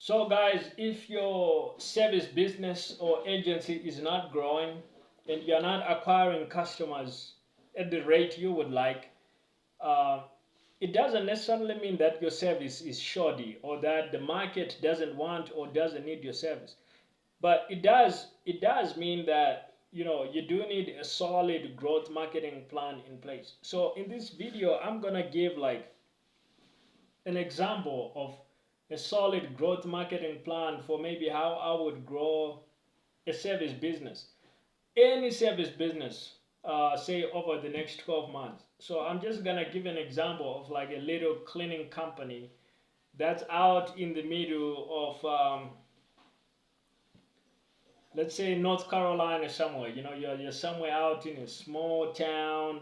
So guys, if your service business or agency is not growing and you're not acquiring customers at the rate you would like, uh, it doesn't necessarily mean that your service is shoddy or that the market doesn't want or doesn't need your service. But it does mean that you do need a solid growth marketing plan in place. So in this video, I'm gonna give like an example of a solid growth marketing plan for maybe how I would grow a service business, any service business, say over the next 12 months. So I'm just gonna give an example of like a little cleaning company that's out in the middle of, let's say, North Carolina somewhere. You're somewhere out in a small town,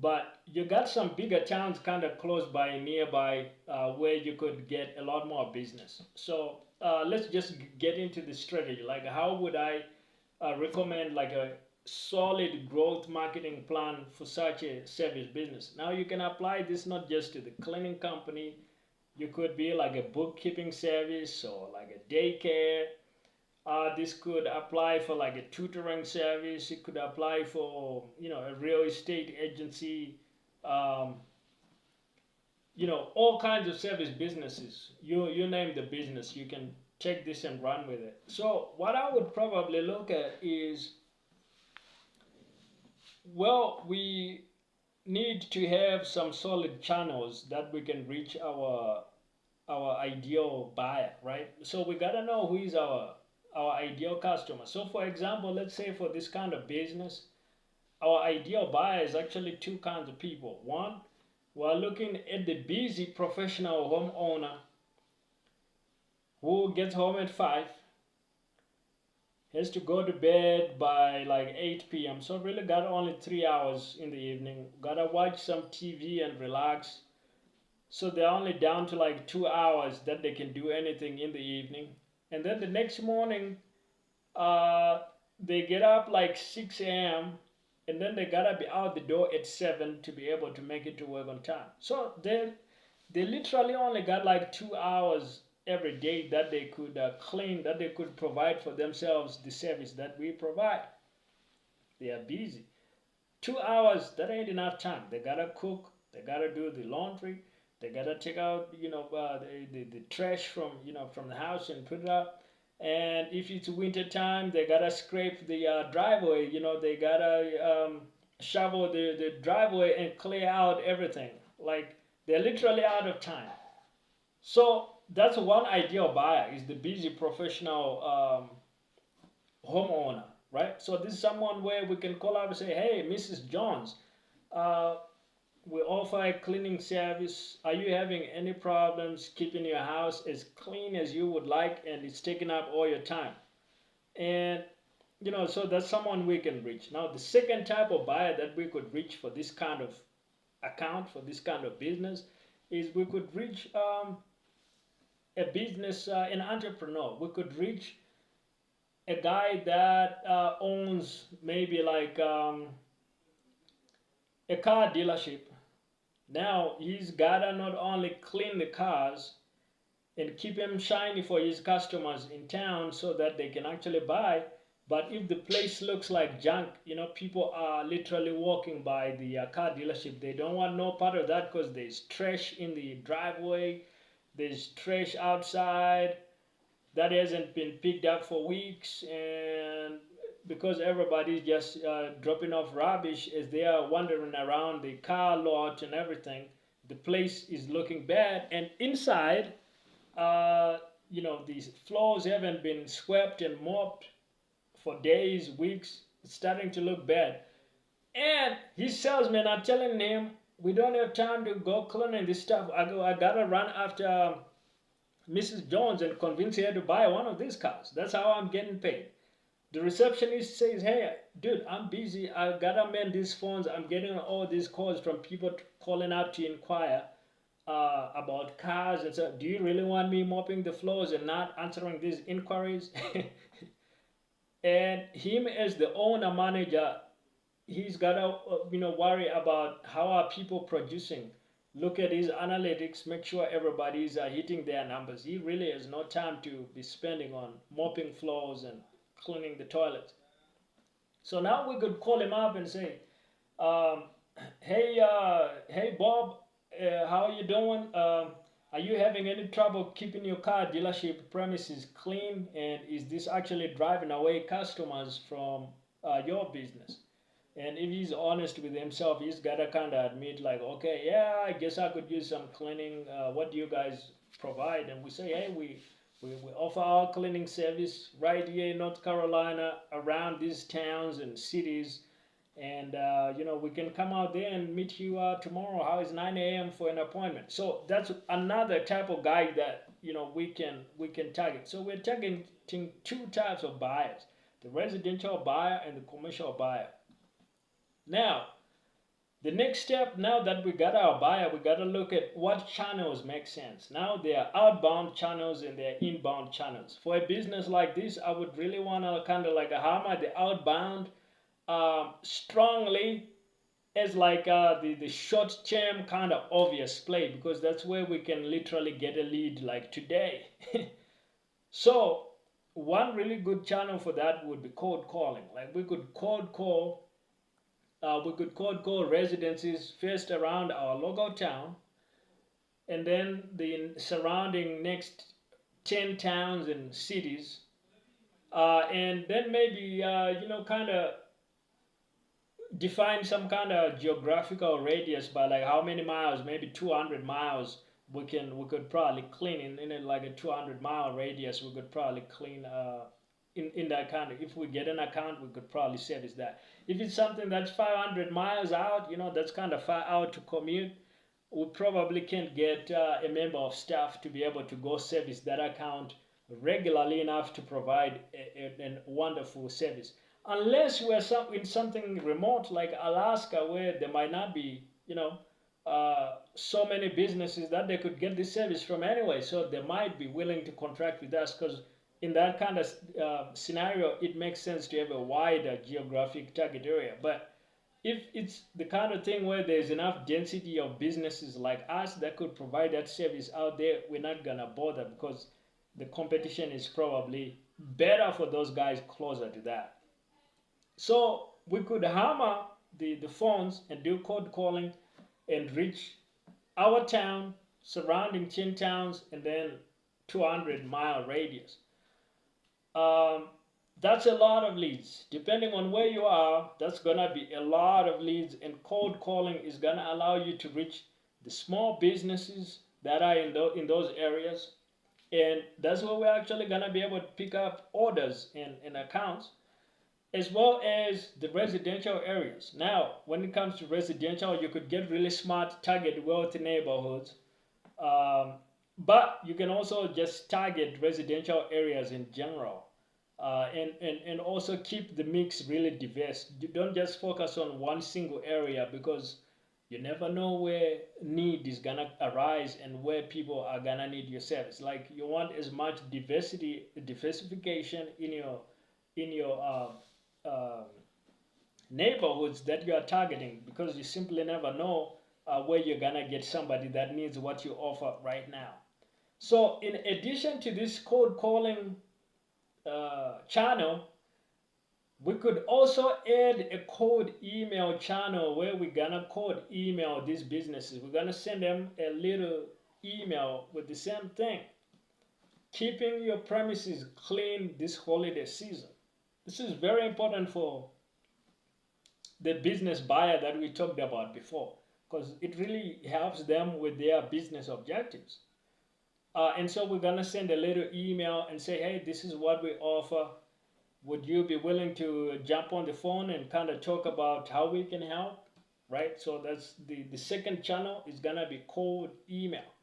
but you got some bigger towns kind of close by, nearby, where you could get a lot more business. So let's just get into the strategy. Like, how would I recommend like a solid growth marketing plan for such a service business? Now you can apply this not just to the cleaning company. You could be like a bookkeeping service or like a daycare. This could apply for like a tutoring service. It could apply for a real estate agency. Um, all kinds of service businesses. You name the business, you can take this and run with it. So what I would probably look at is, well, we need to have some solid channels that we can reach our ideal buyer, right? So we gotta know who is our ideal customer. So for example, let's say for this kind of business, our ideal buyer is actually two kinds of people. One, we're looking at the busy professional homeowner who gets home at 5, has to go to bed by like 8 p.m. So really got only 3 hours in the evening. Gotta watch some TV and relax. So they're only down to like 2 hours that they can do anything in the evening. And then the next morning, uh, they get up like 6 a.m. and then they gotta be out the door at 7 to be able to make it to work on time. So they literally only got like 2 hours every day that they could clean, that they could provide for themselves the service that we provide. They are busy. 2 hours, that ain't enough time. They gotta cook, they gotta do the laundry, they gotta take out the trash from from the house and put it up. And if it's winter time, they gotta scrape the driveway. They gotta shovel the driveway and clear out everything. Like, they're literally out of time. So that's one ideal buyer, is the busy professional homeowner, right? So this is someone where we can call up and say, hey, Mrs. Jones, uh, we offer a cleaning service. Are you having any problems keeping your house as clean as you would like, and it's taking up all your time? And so that's someone we can reach. Now, the second type of buyer that we could reach for this kind of account, for this kind of business, is we could reach a business, an entrepreneur. We could reach a guy that owns maybe like a car dealership. Now he's gotta not only clean the cars and keep them shiny for his customers in town so that they can actually buy, but if the place looks like junk, people are literally walking by the car dealership. They don't want no part of that because there's trash in the driveway, there's trash outside that hasn't been picked up for weeks, and because everybody's just dropping off rubbish as they are wandering around the car lot and everything, the place is looking bad. And inside, uh, these floors haven't been swept and mopped for days, weeks. It's starting to look bad. And his salesmen are telling him, we don't have time to go cleaning this stuff. I gotta run after Mrs. Jones and convince her to buy one of these cars. That's how I'm getting paid. The receptionist says, hey, dude, I'm busy. I gotta mend these phones. I'm getting all these calls from people calling up to inquire about cars and so. Do you really want me mopping the floors and not answering these inquiries? And him as the owner manager, he's gotta worry about how are people producing. look at his analytics, make sure everybody is hitting their numbers. He really has no time to be spending on mopping floors and cleaning the toilets. So now we could call him up and say, um, hey Bob, how are you doing? Are you having any trouble keeping your car dealership premises clean? And is this actually driving away customers from your business? And if he's honest with himself, he's gotta kind of admit, like, okay, yeah, I guess I could use some cleaning. What do you guys provide? And we say, hey, we offer our cleaning service right here in North Carolina, around these towns and cities. And we can come out there and meet you tomorrow. How is 9 a.m. for an appointment? So that's another type of guy that we can target. So we're targeting two types of buyers: the residential buyer and the commercial buyer. Now, the next step, now that we got our buyer, we got to look at what channels make sense. Now, there are outbound channels and there are inbound channels. For a business like this, I would really want to kind of like hammer the outbound strongly as like the short-term kind of obvious play, because that's where we can literally get a lead like today. So one really good channel for that would be cold calling. Like we could cold call residences first around our local town, and then the surrounding next 10 towns and cities, and then maybe kind of define some kind of geographical radius by like how many miles, maybe 200 miles. We could probably clean in like a 200-mile radius. We could probably clean in that kind of, if we get an account, we could probably service that. If it's something that's 500 miles out, that's kind of far out to commute, we probably can't get a member of staff to be able to go service that account regularly enough to provide a wonderful service. Unless we're in something remote like Alaska, where there might not be, so many businesses that they could get this service from anyway. So they might be willing to contract with us, because in that kind of scenario, it makes sense to have a wider geographic target area. But if it's the kind of thing where there's enough density of businesses like us that could provide that service out there, we're not gonna bother, because the competition is probably better for those guys closer to that. So we could hammer the phones and do cold calling and reach our town, surrounding 10 towns, and then 200-mile radius. That's a lot of leads. Depending on where you are, that's gonna be a lot of leads, and cold calling is gonna allow you to reach the small businesses that are in those areas, and that's where we're actually gonna be able to pick up orders and accounts, as well as the residential areas. Now, when it comes to residential, you could get really smart, target wealthy neighborhoods, but you can also just target residential areas in general, and also keep the mix really diverse. You don't just focus on one single area, because you never know where need is gonna arise and where people are gonna need your service. Like, you want as much diversification in your neighborhoods that you are targeting, because you simply never know where you're gonna get somebody that needs what you offer right now. So in addition to this cold calling channel, we could also add a cold email channel where we're gonna cold email these businesses. We're gonna send them a little email with the same thing: keeping your premises clean this holiday season. This is very important for the business buyer that we talked about before, because it really helps them with their business objectives. And so we're gonna send a little email and say, hey, this is what we offer. Would you be willing to jump on the phone and kind of talk about how we can help, right? So that's the second channel is gonna be cold email.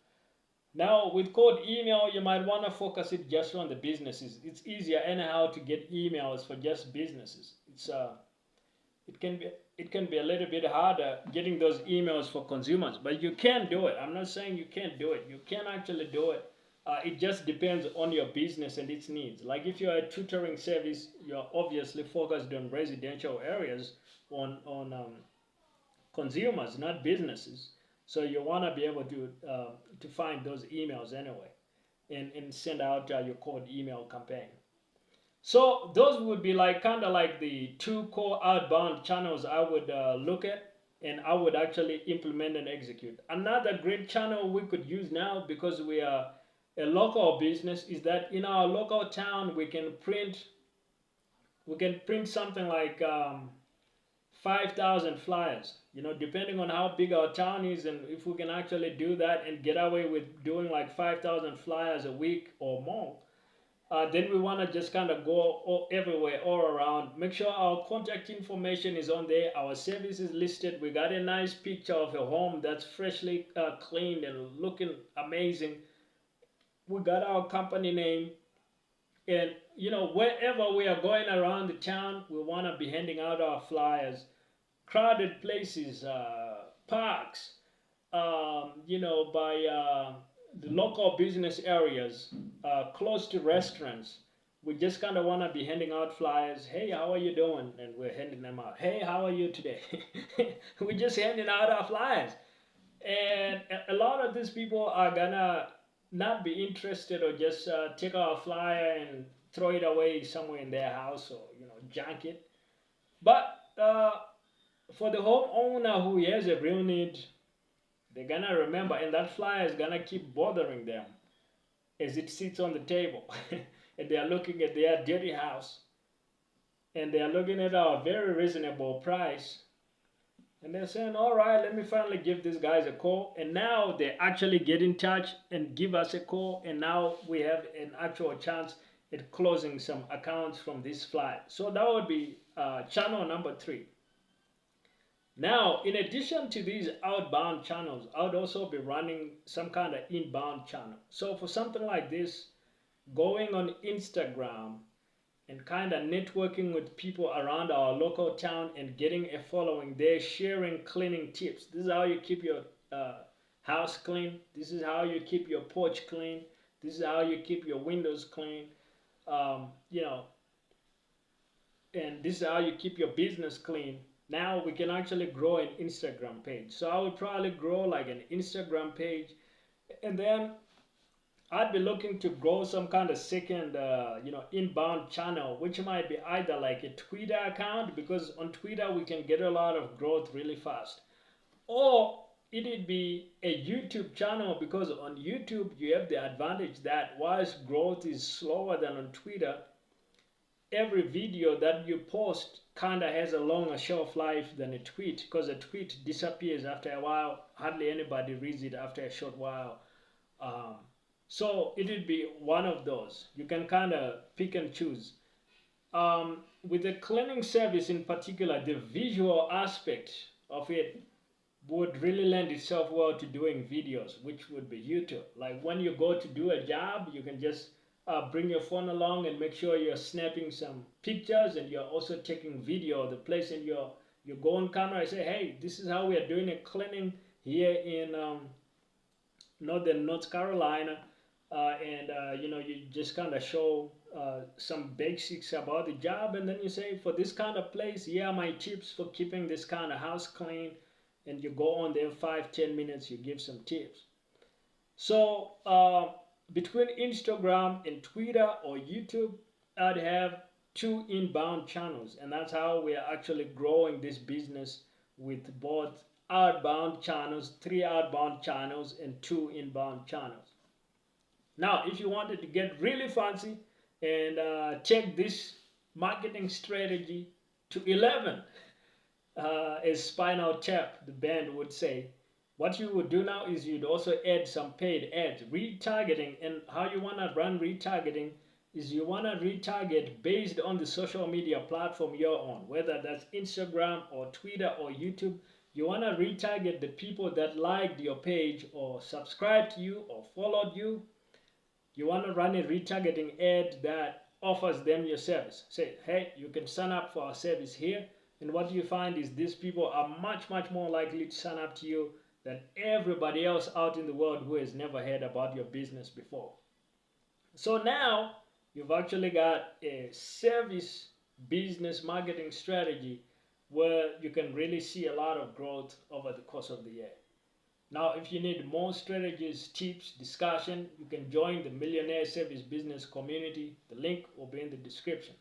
Now, with cold email, you might want to focus it just on the businesses. It's easier anyhow to get emails for just businesses. It can be a little bit harder getting those emails for consumers, but you can do it. I'm not saying you can't do it. You can actually do it. It just depends on your business and its needs. Like, if you're a tutoring service, you're obviously focused on residential areas, on consumers, not businesses. So you want to be able to find those emails anyway, and send out your cold email campaign. So those would be like kind of like the two core outbound channels I would look at, and I would actually implement and execute. Another great channel we could use now, because we are a local business, is that in our local town we can print something like 5,000 flyers. You know, depending on how big our town is, and if we can actually do that and get away with doing like 5,000 flyers a week or more, then we want to just kind of go everywhere, all around. Make sure our contact information is on there. Our service is listed. We got a nice picture of a home that's freshly cleaned and looking amazing. We got our company name. And, you know, wherever we are going around the town, we want to be handing out our flyers. Crowded places, parks, by the local business areas, close to restaurants. We just kind of want to be handing out flyers. Hey, how are you doing? And we're handing them out. Hey, how are you today? We're just handing out our flyers. And a lot of these people are gonna not be interested, or just take our flyer and throw it away somewhere in their house, or junk it. But for the homeowner who has a real need, they're gonna remember, and that flyer is gonna keep bothering them as it sits on the table. And they are looking at their dirty house, and they are looking at our very reasonable price, and they're saying, all right, let me finally give these guys a call. And now they actually get in touch and give us a call, and now we have an actual chance at closing some accounts from this flyer. So that would be channel number 3. Now, in addition to these outbound channels, I would also be running some kind of inbound channel. So for something like this, going on Instagram and kind of networking with people around our local town and getting a following there, sharing cleaning tips. This is how you keep your house clean. This is how you keep your porch clean. This is how you keep your windows clean. And this is how you keep your business clean. Now we can actually grow an Instagram page. So I would probably grow like an Instagram page, and then I'd be looking to grow some kind of second, inbound channel, which might be either like a Twitter account, because on Twitter we can get a lot of growth really fast, or it'd be a YouTube channel, because on YouTube you have the advantage that whilst growth is slower than on Twitter, every video that you post kind of has a longer shelf life than a tweet, because a tweet disappears after a while. Hardly anybody reads it after a short while. So it would be one of those. You can kind of pick and choose. With the cleaning service in particular, the visual aspect of it would really lend itself well to doing videos, which would be YouTube. Like when you go to do a job, you can just bring your phone along and make sure you're snapping some pictures, and you're also taking video of the place, and you go on camera and say, hey, this is how we are doing a cleaning here in northern North Carolina. You just kind of show some basics about the job, and then you say, for this kind of place, here are my tips for keeping this kind of house clean, and you go on there 5-10 minutes, you give some tips. So between Instagram and Twitter or YouTube, I'd have 2 inbound channels, and that's how we are actually growing this business, with both outbound channels, 3 outbound channels, and 2 inbound channels. Now, if you wanted to get really fancy and take this marketing strategy to 11, as Spinal Tap, the band, would say, what you would do now is you'd also add some paid ads, retargeting. And how you want to run retargeting is you want to retarget based on the social media platform you're on, whether that's Instagram or Twitter or YouTube. You want to retarget the people that liked your page or subscribed to you or followed you. You want to run a retargeting ad that offers them your service. Say, hey, you can sign up for our service here. And what you find is these people are much, much more likely to sign up to you than everybody else out in the world who has never heard about your business before. So now you've actually got a service business marketing strategy where you can really see a lot of growth over the course of the year. Now, if you need more strategies, tips, discussion, you can join the Millionaire Service Business community. The link will be in the description.